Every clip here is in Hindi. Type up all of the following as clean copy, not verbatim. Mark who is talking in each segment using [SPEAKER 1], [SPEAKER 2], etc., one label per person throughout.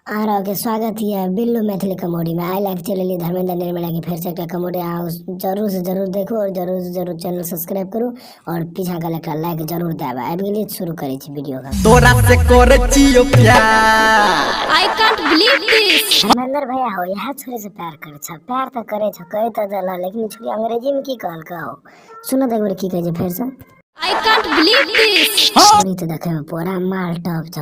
[SPEAKER 1] आ रहा के स्वागत है बिल्लू मैथिली कमोडी में। I like channel Dharmendra Nirmala की फिर से एक कमोडी आओ, जरूर से जरूर देखो और जरूर से जरूर चैनल सब्सक्राइब करो और पीछा का एक लाइक जरूर देबा। अब गेली शुरू करै छी वीडियो का।
[SPEAKER 2] तोरा से करे छियो प्यार,
[SPEAKER 3] I can't believe this.
[SPEAKER 1] Dharmendra भैया हो यह छोरे से प्यार करे छ, प्यार तो करे छ, कहे तो दला, लेकिन छोरी अंग्रेजी में की कहल का हो सुनो तो एक बार की कहे फिर से।
[SPEAKER 3] I can't believe this.
[SPEAKER 1] छोरी तो देखे में पूरा माल टॉप छ,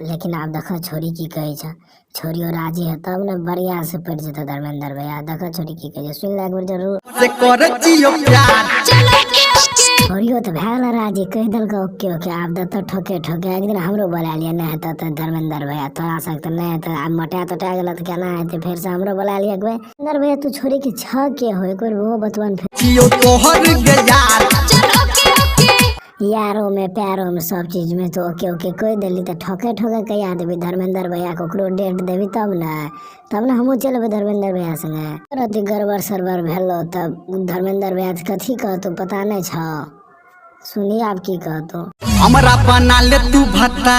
[SPEAKER 1] लेकिन आप देखो छोरी की कहे छ, छोरी और राजी है तब न बढ़िया से पड़ जता। धर्मेंद्र भैया देखो छोरी की कहे सुन ले एक बार जरूर।
[SPEAKER 2] से करे छियो प्यार,
[SPEAKER 3] चलो ओके ओके।
[SPEAKER 1] छोरियो तो भैल राजी कह दल का ओके ओके। आप दत्त ठोके ठोके एक दिन हमरो बुला लिया नहीं तो धर्मेंद्र भैया थोड़ा सकते नहीं तो आप मोटा तो गलत तो क्या ना है तो फिर से हमरो बुला लिया। धर्मेंद्र भैया तू छोरी के छ के हो एक बार वो बतवन
[SPEAKER 2] छियो तोहर के यार।
[SPEAKER 3] चलो ओके ओके।
[SPEAKER 1] यारों में प्यारों में सब चीज में तो ओके ओके कोई दिली तो ठोके ठोके कहिया देवी धर्मेंद्र भैया को डेट देवी तब न हमू चलबे धर्मेंद्र भैया संगे। रति गड़बड़ सरबर भेलो तब धर्मेंद्र भैया कथी कहतो पता नहीं छ, सुनिए आप की कहतो।
[SPEAKER 2] हमरा बना ले तू भत्ता,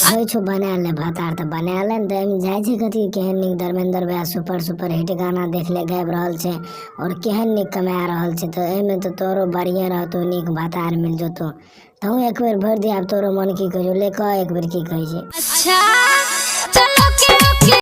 [SPEAKER 1] है छो बना ले भतार तो बना ले न जाय छे कथी केहन निक धर्मेंद्र भैया सुपर हिट गाना देख ले गाबि रहल छे और केहन निक कमा रहल छे तो एमे तो तोरो बढ़िया रहतो निक भतार मिल जतो। तो एक बेर भर दे आप तोरो मन की कहियो ले कह एक बेर की कहे छे।
[SPEAKER 3] अच्छा